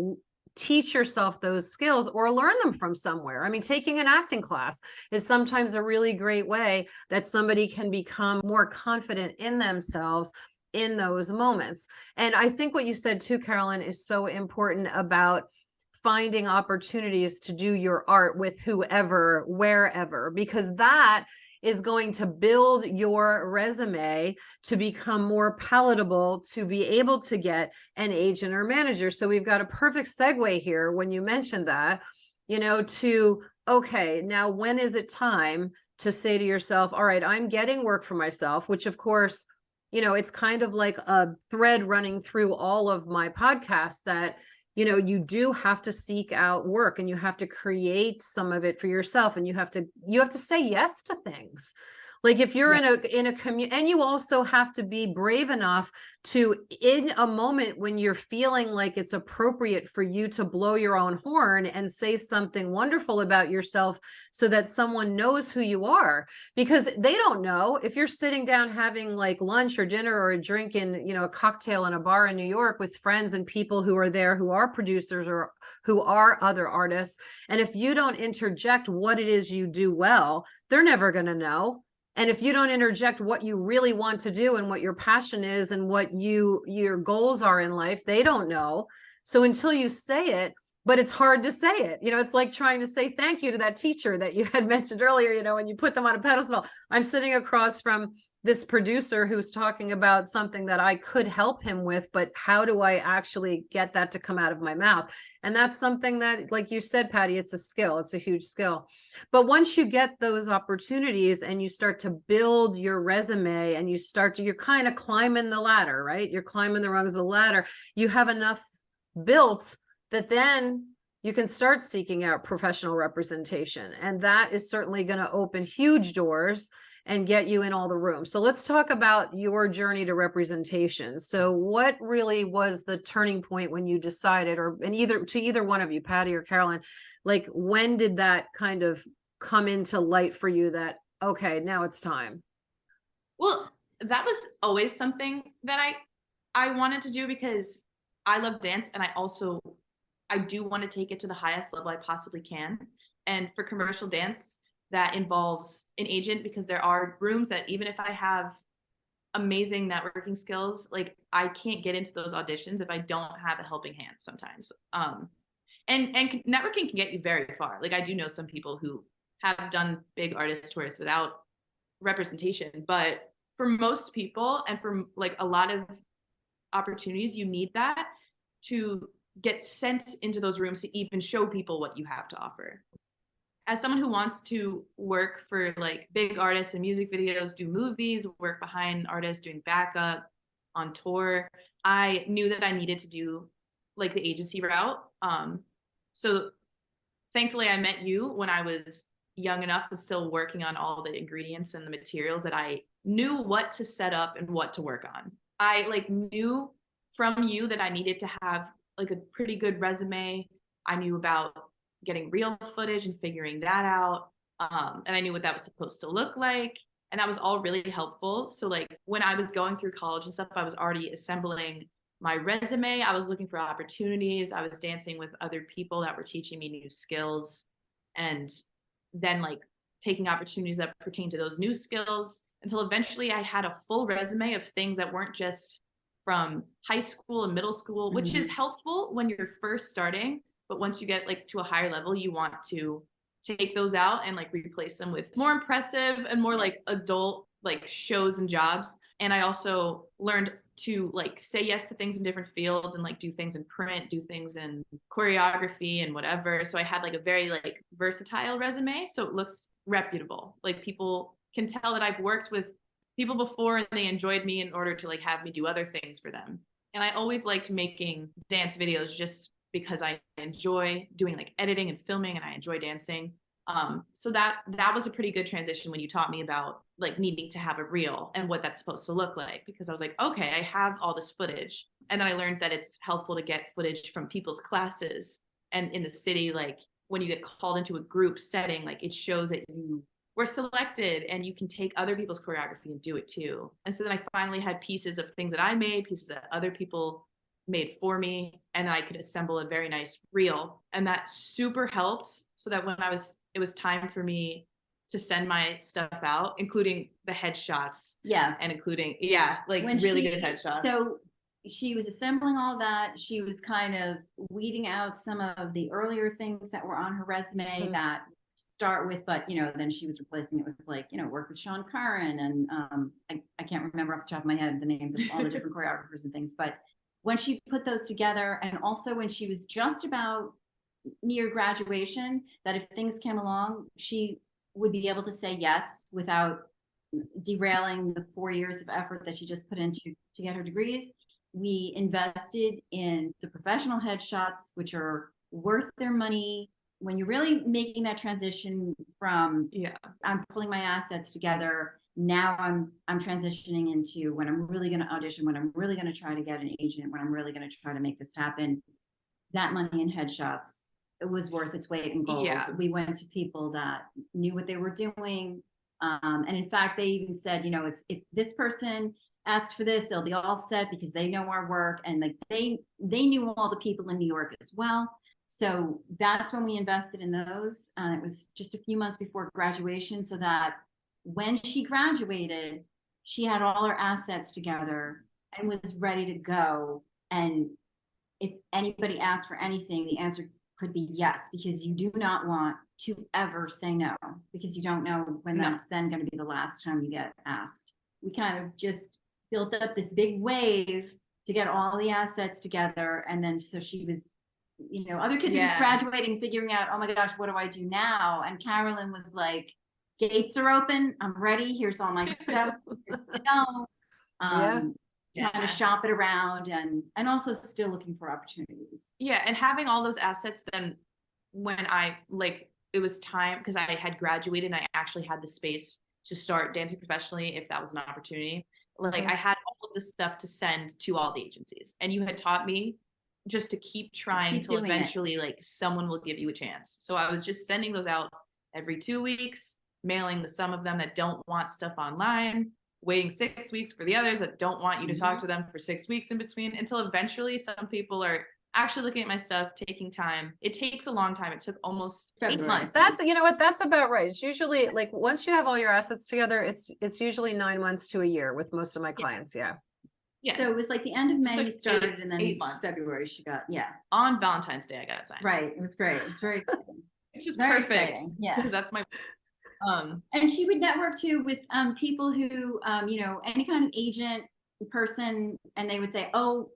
S1: teach yourself those skills or learn them from somewhere. I mean, taking an acting class is sometimes a really great way that somebody can become more confident in themselves in those moments. And I think what you said too, Carolyn, is so important about finding opportunities to do your art with whoever, wherever, because that is going to build your resume to become more palatable, to be able to get an agent or manager. So we've got a perfect segue here when you mentioned that, to, okay, now when is it time to say to yourself, all right, I'm getting work for myself, which of course, it's kind of like a thread running through all of my podcasts that you do have to seek out work, and you have to create some of it for yourself, and you have to say yes to things. Like if you're in a community, and you also have to be brave enough to, in a moment when you're feeling like it's appropriate for you to blow your own horn and say something wonderful about yourself so that someone knows who you are, because they don't know. If you're sitting down having like lunch or dinner or a drink in, a cocktail in a bar in New York with friends and people who are there, who are producers or who are other artists, and if you don't interject what it is you do well, they're never going to know. And if you don't interject what you really want to do and what your passion is and what your goals are in life, they don't know. So until you say it, but it's hard to say it. It's like trying to say thank you to that teacher that you had mentioned earlier, when you put them on a pedestal. I'm sitting across from this producer who's talking about something that I could help him with, but how do I actually get that to come out of my mouth? And that's something that, like you said, Patty, it's a skill. It's a huge skill. But once you get those opportunities and you start to build your resume and you're kind of climbing the ladder, right? You're climbing the rungs of the ladder. You have enough built that then you can start seeking out professional representation. And that is certainly going to open huge doors and get you in all the rooms. So let's talk about your journey to representation. So what really was the turning point when you decided, either one of you, Patty or Carolyn, like when did that kind of come into light for you that, okay, now it's time?
S2: Well, that was always something that I wanted to do because I love dance, and I do want to take it to the highest level I possibly can. And for commercial dance, that involves an agent, because there are rooms that even if I have amazing networking skills. Like I can't get into those auditions if I don't have a helping hand sometimes. And networking can get you very far. Like I do know some people who have done big artist tours without representation, but for most people and for like a lot of opportunities, you need that to get sent into those rooms to even show people what you have to offer. As someone who wants to work for like big artists and music videos, do movies, work behind artists, doing backup on tour, I knew that I needed to do like the agency route. So thankfully I met you when I was young enough and still working on all the ingredients and the materials that I knew what to set up and what to work on. I like knew from you that I needed to have like a pretty good resume. I knew about getting real footage and figuring that out. And I knew what that was supposed to look like. And that was all really helpful. So like when I was going through college and stuff, I was already assembling my resume. I was looking for opportunities. I was dancing with other people that were teaching me new skills, and then like taking opportunities that pertain to those new skills until eventually I had a full resume of things that weren't just from high school and middle school, which is helpful when you're first starting. But once you get like to a higher level, you want to take those out and like replace them with more impressive and more like adult like shows and jobs. And I also learned to like say yes to things in different fields and like do things in print, do things in choreography and whatever. So I had like a very like versatile resume. So it looks reputable. Like people can tell that I've worked with people before and they enjoyed me in order to like have me do other things for them. And I always liked making dance videos just because I enjoy doing like editing and filming and I enjoy dancing. So that was a pretty good transition when you taught me about like needing to have a reel and what that's supposed to look like, because I was like, okay, I have all this footage. And then I learned that it's helpful to get footage from people's classes. And in the city, like when you get called into a group setting, like it shows that you were selected and you can take other people's choreography and do it too. And so then I finally had pieces of things that I made, pieces that other people made for me, and then I could assemble a very nice reel. And that super helped, so that when it was time for me to send my stuff out, including the headshots.
S3: Yeah.
S2: And including, like
S3: When
S2: really
S3: she-
S2: good headshots.
S3: So she was assembling all that. She was kind of weeding out some of the earlier things that were on her resume that start with, but then she was replacing it with like, work with Sean Curran and I can't remember off the top of my head the names of all the different choreographers and things. But when she put those together, and also when she was just about near graduation, that if things came along, she would be able to say yes without derailing the 4 years of effort that she just put into to get her degrees. We invested in the professional headshots, which are worth their money. When you're really making that transition from I'm pulling my assets together, now I'm transitioning into when I'm really going to audition, when I'm really going to try to get an agent, when I'm really going to try to make this happen. That money in headshots, it was worth its weight in gold. We went to people that knew what they were doing. And in fact, they even said, if this person asked for this, they'll be all set because they know our work. And like they knew all the people in New York as well. So that's when we invested in those. It was just a few months before graduation, so that when she graduated, she had all her assets together and was ready to go. And if anybody asked for anything, the answer could be yes, because you do not want to ever say no, because you don't know when that's then going to be the last time you get asked. We kind of just built up this big wave to get all the assets together. And then so she was, other kids are just graduating, figuring out, oh my gosh, what do I do now? And Carolyn was like, gates are open. I'm ready. Here's all my stuff. Trying to shop it around and also still looking for opportunities.
S2: Yeah. And having all those assets, then when it was time, because I had graduated and I actually had the space to start dancing professionally if that was an opportunity. Like I had all of this stuff to send to all the agencies, and you had taught me just to keep trying till eventually like someone will give you a chance. So I was just sending those out every 2 weeks, mailing some of them that don't want stuff online, waiting 6 weeks for the others that don't want you to talk to them for 6 weeks in between, until eventually some people are actually looking at my stuff, taking time. It takes a long time. It took almost 8
S3: February.
S2: months.
S1: That's, you know what, that's about right. It's usually like, once you have all your assets together, it's usually 9 months to a year with most of my clients. Yeah.
S2: Yeah.
S3: So it was like the end of
S2: So it's
S3: May
S2: like
S3: you started, and then
S2: 8 months.
S3: February she got, yeah.
S2: On Valentine's Day, I got signed.
S3: Right. It was great. It was very exciting.
S2: It's just
S3: Very
S2: perfect.
S3: exciting, yeah.
S2: Because that's my
S3: And she would network too with people who, you know, any kind of agent person, and they would say, oh,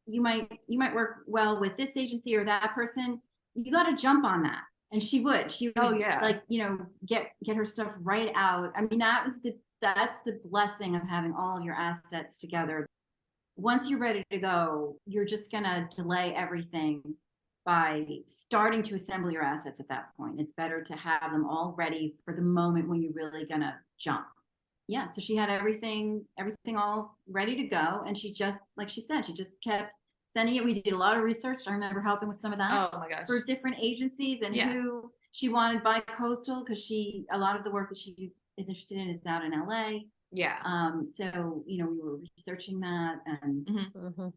S3: you might work well with this agency or that person. You got to jump on that. And she would
S2: Oh, yeah.
S3: like, you know, get her stuff right out. I mean, that's the blessing of having all of your assets together. Once you're ready to go, you're just gonna delay everything by starting to assemble your assets at that point. It's better to have them all ready for the moment when you're really gonna jump. Yeah, so she had everything all ready to go, and she just, like she said, she just kept sending it. We did a lot of research. I remember helping with some of that.
S2: Oh my gosh.
S3: For different agencies and
S2: Yeah.
S3: who she wanted bi-coastal, because a lot of the work that she is interested in is out in LA.
S2: Yeah.
S3: So, you know, we were researching that, and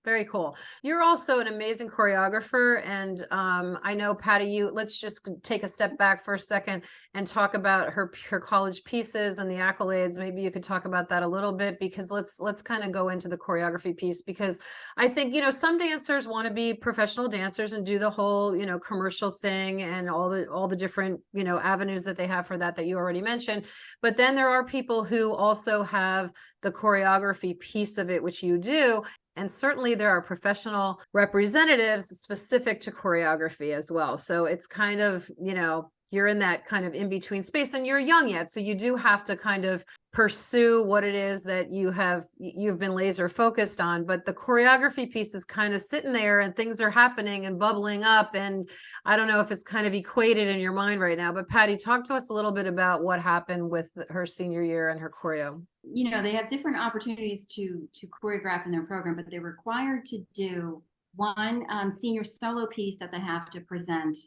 S1: Very cool. You're also an amazing choreographer. And I know, Patty, let's just take a step back for a second and talk about her college pieces and the accolades. Maybe you could talk about that a little bit, because let's kind of go into the choreography piece, because I think, you know, some dancers want to be professional dancers and do the whole, you know, commercial thing and all the different, you know, avenues that they have for that you already mentioned. But then there are people who also have the choreography piece of it, which you do. And certainly there are professional representatives specific to choreography as well. So it's kind of, you know, you're in that kind of in-between space, and you're young yet. So you do have to kind of pursue what it is that you've been laser focused on. But the choreography piece is kind of sitting there, and things are happening and bubbling up. And I don't know if it's kind of equated in your mind right now, but Patty, talk to us a little bit about what happened with her senior year and her choreo.
S3: You know, they have different opportunities to choreograph in their program, but they're required to do one senior solo piece that they have to present,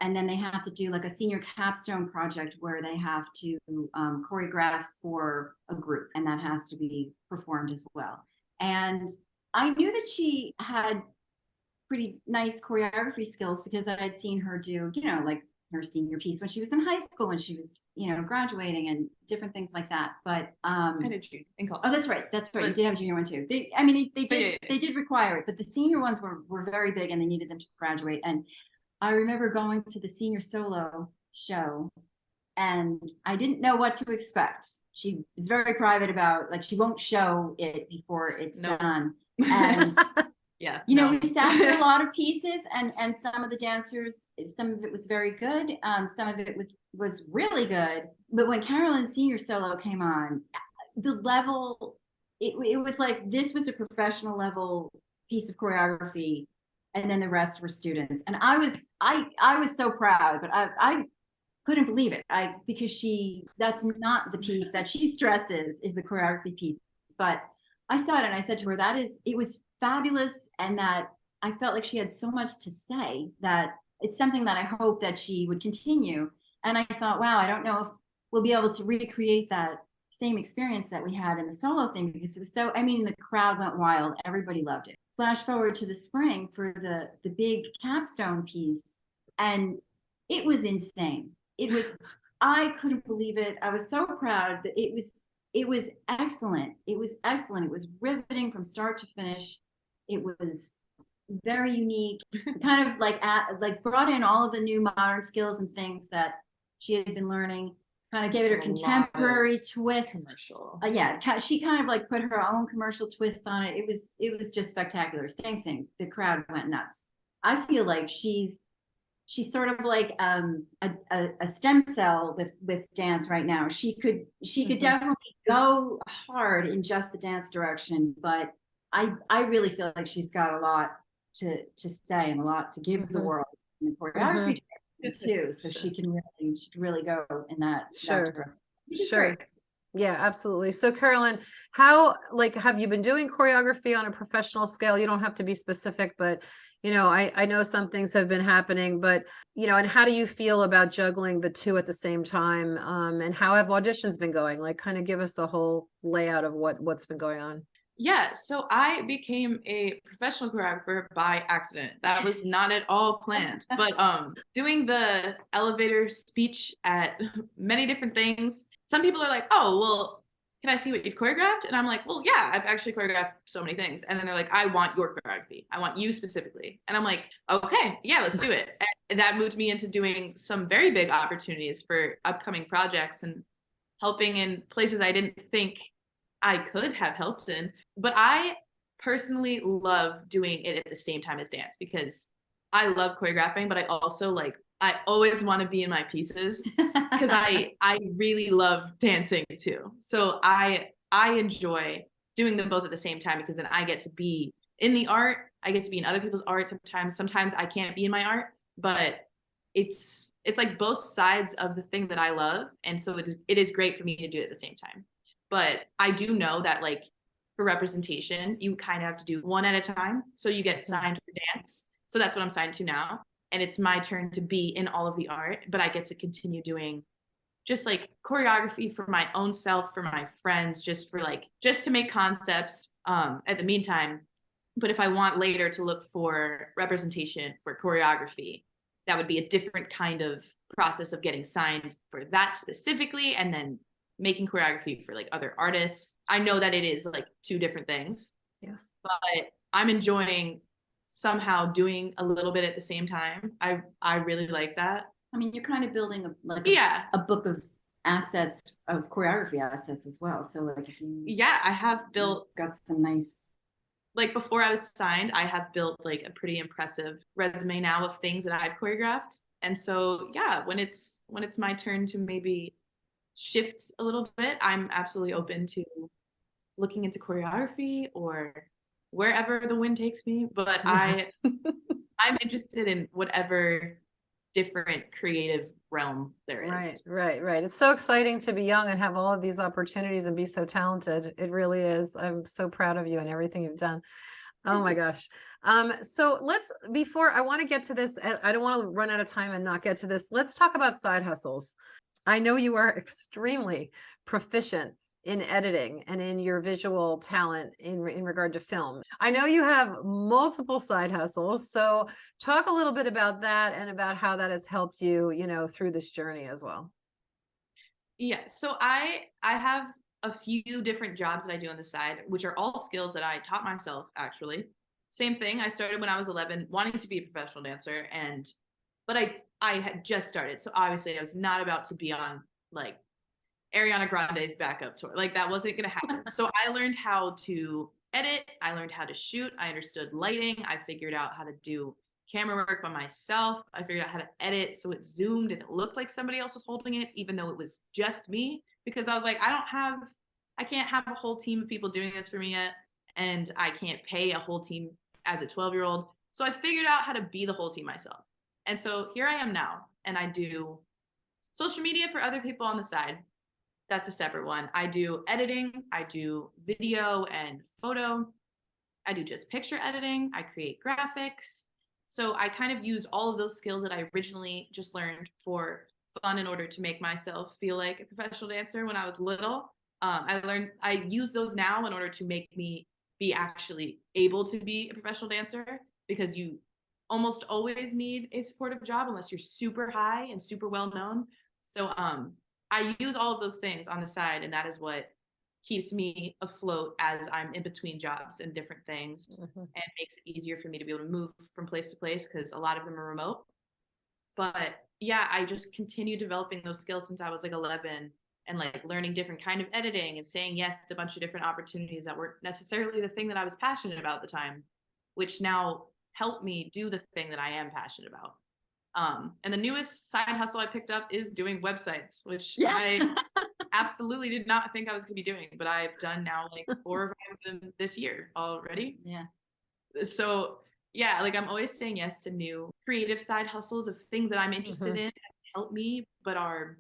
S3: and then they have to do like a senior capstone project where they have to choreograph for a group, and that has to be performed as well. And I knew that she had pretty nice choreography skills because I had seen her do, you know, like her senior piece when she was in high school, when she was, you know, graduating and different things like that. But
S2: I did you in college.
S3: Oh, that's right. You did have junior one too. They did require it, but the senior ones were very big, and they needed them to graduate. And I remember going to the senior solo show, and I didn't know what to expect. She is very private about, like, she won't show it before it's done. And
S2: yeah,
S3: you know, we sat through a lot of pieces, and some of the dancers, some of it was very good, some of it was really good. But when Carolyn's senior solo came on, the level, it was like, this was a professional level piece of choreography, and then the rest were students. And I was so proud, but I couldn't believe it. Because that's not the piece that she stresses, is the choreography piece. But I saw it and I said to her, it was fabulous, and that I felt like she had so much to say that it's something that I hope that she would continue. And I thought, wow, I don't know if we'll be able to recreate that same experience that we had in the solo thing, because it was so, I mean, the crowd went wild. Everybody loved it. Flash forward to the spring for the big capstone piece, and it was insane. I couldn't believe it. I was so proud that it was excellent. It was excellent. It was riveting from start to finish. It was very unique, kind of like brought in all of the new modern skills and things that she had been learning, kind of gave it her contemporary twist.
S2: Commercial.
S3: She kind of like put her own commercial twist on it. It was just spectacular. Same thing. The crowd went nuts. I feel like she's sort of like a stem cell with dance right now. She could definitely go hard in just the dance direction, but I really feel like she's got a lot to say and a lot to give the world in the choreography too. So she can really go in that direction.
S1: Sure. Yeah, absolutely. So Carolyn, how, like, have you been doing choreography on a professional scale? You don't have to be specific, but you know, I know some things have been happening, but you know, and how do you feel about juggling the two at the same time? And how have auditions been going? Like, kind of give us a whole layout of what's been going on.
S2: Yeah, so I became a professional choreographer by accident. That was not at all planned. But doing the elevator speech at many different things, some people are like, "Oh, well, can I see what you've choreographed?" And I'm like, "Well, yeah, I've actually choreographed so many things." And then they're like, "I want your choreography. I want you specifically." And I'm like, "Okay, yeah, let's do it." And that moved me into doing some very big opportunities for upcoming projects and helping in places I didn't think I could have helped in. But I personally love doing it at the same time as dance because I love choreographing, but I also like I always want to be in my pieces because I really love dancing too. So I enjoy doing them both at the same time because then I get to be in the art, I get to be in other people's art sometimes. Sometimes I can't be in my art, but it's like both sides of the thing that I love, and so it is great for me to do it at the same time. But I do know that like for representation, you kind of have to do one at a time. So you get signed for dance. So that's what I'm signed to now. And it's my turn to be in all of the art, but I get to continue doing just like choreography for my own self, for my friends, just to make concepts at the meantime. But if I want later to look for representation for choreography, that would be a different kind of process of getting signed for that specifically and then making choreography for like other artists. I know that it is like two different things.
S1: Yes.
S2: But I'm enjoying somehow doing a little bit at the same time. I really like that.
S3: I mean, you're kind of building a book of assets, of choreography assets as well. So like if you
S2: I have built
S3: got some nice,
S2: like before I was signed, I have built like a pretty impressive resume now of things that I've choreographed. And so when it's my turn to maybe shift a little bit, I'm absolutely open to looking into choreography or wherever the wind takes me. But I'm interested in whatever different creative realm there is.
S1: Right. It's so exciting to be young and have all of these opportunities and be so talented. It really is. I'm so proud of you and everything you've done. Oh my gosh. So before I want to get to this, I don't want to run out of time and not get to this. Let's talk about side hustles. I know you are extremely proficient in editing and in your visual talent in regard to film. I know you have multiple side hustles, so talk a little bit about that and about how that has helped you, through this journey as well.
S2: Yeah, so I have a few different jobs that I do on the side, which are all skills that I taught myself actually. Same thing, I started when I was 11 wanting to be a professional dancer but I had just started. So obviously I was not about to be on like Ariana Grande's backup tour. Like that wasn't going to happen. So I learned how to edit. I learned how to shoot. I understood lighting. I figured out how to do camera work by myself. I figured out how to edit so it zoomed and it looked like somebody else was holding it, even though it was just me. Because I was like, I can't have a whole team of people doing this for me yet. And I can't pay a whole team as a 12-year-old. So I figured out how to be the whole team myself. And so here I am now. And I do social media for other people on the side. That's a separate one. I do editing. I do video and photo. I do just picture editing. I create graphics. So I kind of use all of those skills that I originally just learned for fun in order to make myself feel like a professional dancer when I was little. I use those now in order to make me be actually able to be a professional dancer, because you almost always need a supportive job unless you're super high and super well known. So I use all of those things on the side, and that is what keeps me afloat as I'm in between jobs and different things, and makes it easier for me to be able to move from place to place because a lot of them are remote. But yeah, I just continued developing those skills since I was like 11, and like learning different kind of editing and saying yes to a bunch of different opportunities that weren't necessarily the thing that I was passionate about at the time, which now help me do the thing that I am passionate about. And the newest side hustle I picked up is doing websites, which I absolutely did not think I was going to be doing, but I've done now like 4 or 5 of them this year already.
S3: Yeah.
S2: So yeah, like I'm always saying yes to new creative side hustles of things that I'm interested in, that help me, but are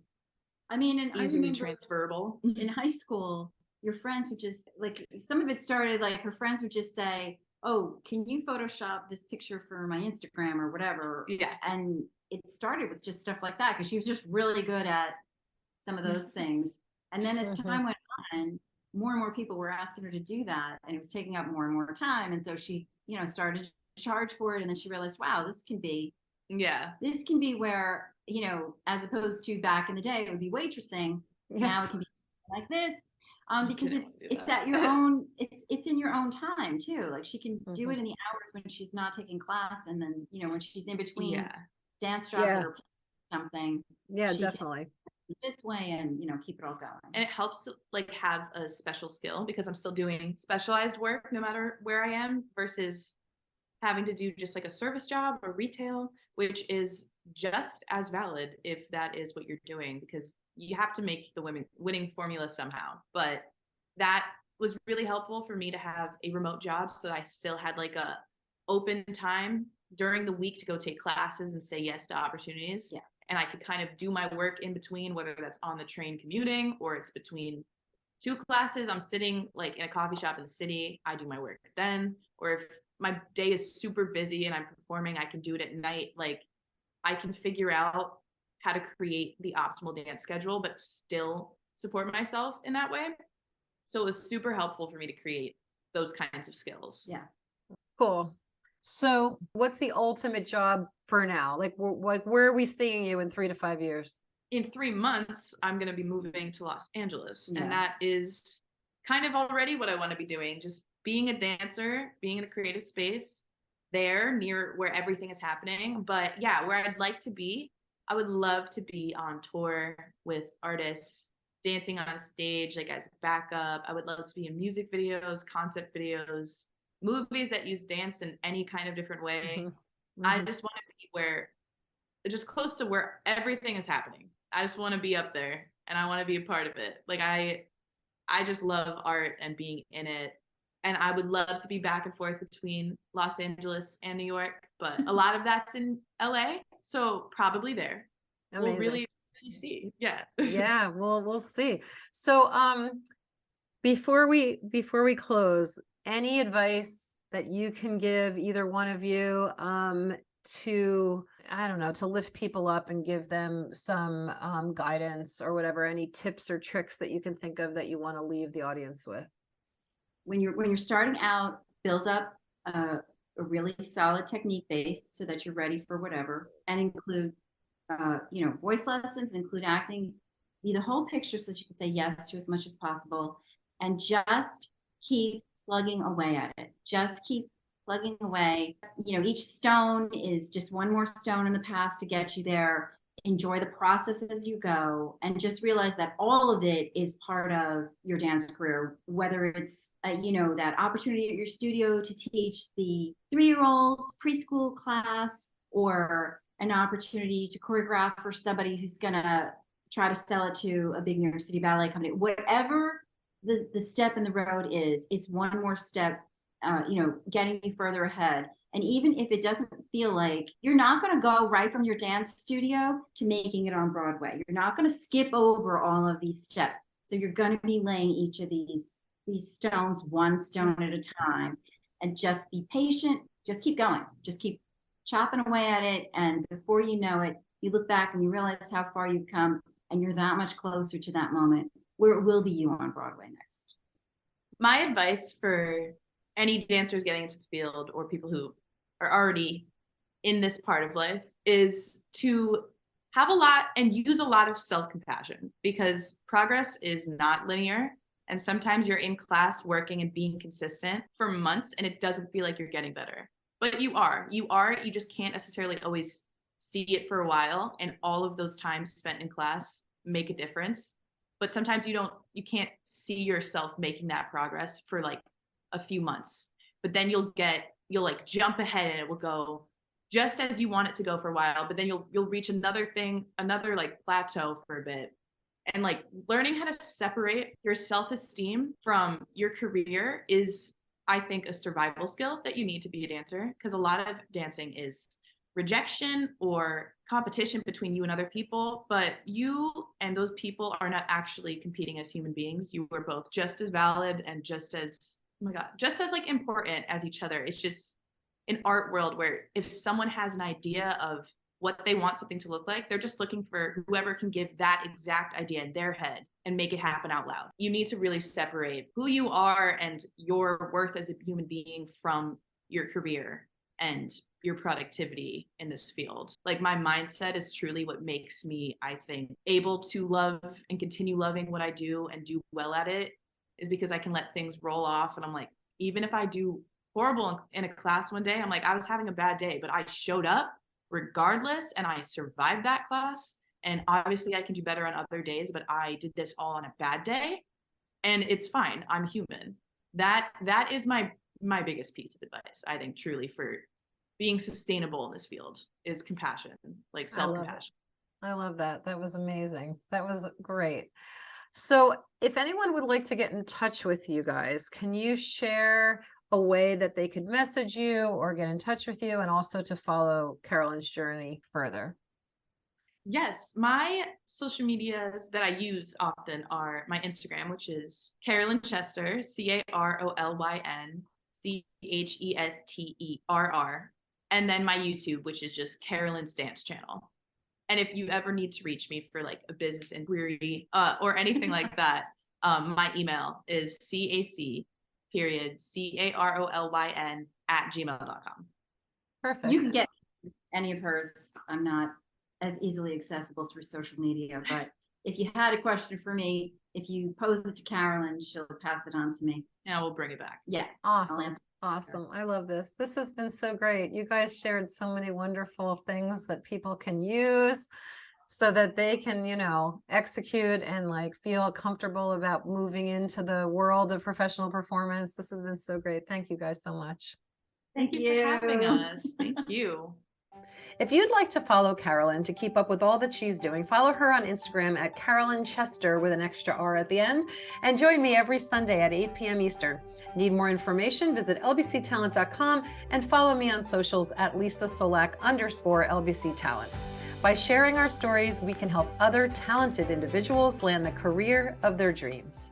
S2: easily transferable.
S3: In high school, your friends would just like, some of it started like her friends would just say, "Oh, can you Photoshop this picture for my Instagram or whatever?"
S2: Yeah.
S3: And it started with just stuff like that because she was just really good at some of those things. And then as time went on, more and more people were asking her to do that, and it was taking up more and more time. And so she, started to charge for it. And then she realized, wow, this can be where, as opposed to back in the day, it would be waitressing.
S1: Yes.
S3: Now it can be like this. Because it's at your
S2: Yeah.
S3: own, it's in your own time too. Like she can do
S1: Mhm.
S3: it in the hours when she's not taking class, and then when she's in between
S2: Yeah.
S3: dance jobs
S1: Yeah.
S3: that are something.
S1: Yeah,
S3: she
S1: definitely.
S3: can this way and keep it all going.
S2: And it helps to like have a special skill because I'm still doing specialized work no matter where I am versus having to do just like a service job or retail, which is just as valid if that is what you're doing, because you have to make the winning formula somehow. But that was really helpful for me to have a remote job, so I still had like a open time during the week to go take classes and say yes to opportunities.
S3: Yeah.
S2: And I could kind of do my work in between, whether that's on the train commuting or it's between two classes. I'm sitting like in a coffee shop in the city, I do my work then. Or if my day is super busy and I'm performing, I can do it at night. Like I can figure out how to create the optimal dance schedule, but still support myself in that way. So it was super helpful for me to create those kinds of skills.
S3: Yeah.
S1: Cool. So what's the ultimate job for now? Like, where are we seeing you in 3 to 5 years?
S2: In 3 months, I'm going to be moving to Los Angeles.
S3: Yeah.
S2: And that is kind of already what I want to be doing. Just being a dancer, being in a creative space there near where everything is happening. But yeah, where I'd like to be, I would love to be on tour with artists, dancing on stage, like as backup. I would love to be in music videos, concept videos, movies that use dance in any kind of different way.
S1: Mhm.
S2: I
S1: Mhm.
S2: just want to be where, just close to where everything is happening. I just want to be up there and I want to be a part of it. Like I just love art and being in it. And I would love to be back and forth between Los Angeles and New York, but a lot of that's in LA. So probably there. We'll
S1: Amazing.
S2: really see. Yeah.
S1: Yeah, we'll see. So, before we close, any advice that you can give either one of you, to, I don't know, to lift people up and give them some guidance or whatever, any tips or tricks that you can think of that you want to leave the audience with?
S3: When you're starting out, build up a really solid technique base so that you're ready for whatever, and include voice lessons, include acting, be the whole picture so that you can say yes to as much as possible, and just keep plugging away at it. Just keep plugging away. Each stone is just one more stone in the path to get you there. Enjoy the process as you go, and just realize that all of it is part of your dance career, whether it's that opportunity at your studio to teach the 3-year-olds preschool class, or an opportunity to choreograph for somebody who's gonna try to sell it to a big New York City ballet company. Whatever the step in the road is, it's one more step, getting you further ahead. And even if it doesn't feel like, you're not going to go right from your dance studio to making it on Broadway. You're not going to skip over all of these steps. So you're going to be laying each of these stones one stone at a time, and just be patient. Just keep going. Just keep chopping away at it. And before you know it, you look back and you realize how far you've come, and you're that much closer to that moment where it will be you on Broadway next.
S2: My advice for any dancers getting into the field or people who are already in this part of life is to have a lot and use a lot of self-compassion, because progress is not linear. And sometimes you're in class working and being consistent for months and it doesn't feel like you're getting better. But you just can't necessarily always see it for a while. And all of those times spent in class make a difference. But sometimes you can't see yourself making that progress for like a few months. But then you'll like jump ahead and it will go just as you want it to go for a while. But then you'll reach another like plateau for a bit. And like learning how to separate your self-esteem from your career is, I think, a survival skill that you need to be a dancer, because a lot of dancing is rejection or competition between you and other people, but you and those people are not actually competing as human beings. You are both just as valid and just as like important as each other. It's just an art world where if someone has an idea of what they want something to look like. They're just looking for whoever can give that exact idea in their head and make it happen out loud. You need to really separate who you are and your worth as a human being from your career and your productivity in this field. Like, my mindset is truly what makes me, I think, able to love and continue loving what I do and do well at it, is because I can let things roll off. And I'm like, even if I do horrible in a class one day, I'm like, I was having a bad day, but I showed up regardless and I survived that class. And obviously I can do better on other days, but I did this all on a bad day and it's fine. I'm human. That is my biggest piece of advice, I think, truly, for being sustainable in this field, is compassion, like self-compassion.
S1: I love that. That was amazing. That was great. So if anyone would like to get in touch with you guys, can you share a way that they could message you or get in touch with you, and also to follow Carolyn's journey further?
S2: Yes, my social medias that I use often are my Instagram, which is Carolyn Chester, CarolynChesterr, and then my YouTube, which is just Carolyn's Dance Channel. And if you ever need to reach me for like a business inquiry or anything like that, my email is cac.carolyn@gmail.com.
S1: Perfect.
S3: You can get any of hers. I'm not as easily accessible through social media, but if you had a question for me, if you pose it to Carolyn, she'll pass it on to me.
S2: And we'll bring it back.
S3: Yeah.
S1: Awesome. Awesome. I love this. This has been so great. You guys shared so many wonderful things that people can use so that they can, you know, execute and like feel comfortable about moving into the world of professional performance. This has been so great. Thank you guys so much.
S2: Thank you for having us. Thank you.
S1: If you'd like to follow Carolyn to keep up with all that she's doing, follow her on Instagram at Carolyn Chester with an extra R at the end, and join me every Sunday at 8 p.m. Eastern. Need more information? Visit lbctalent.com and follow me on socials at LisaSolak_LBC Talent. By sharing our stories, we can help other talented individuals land the career of their dreams.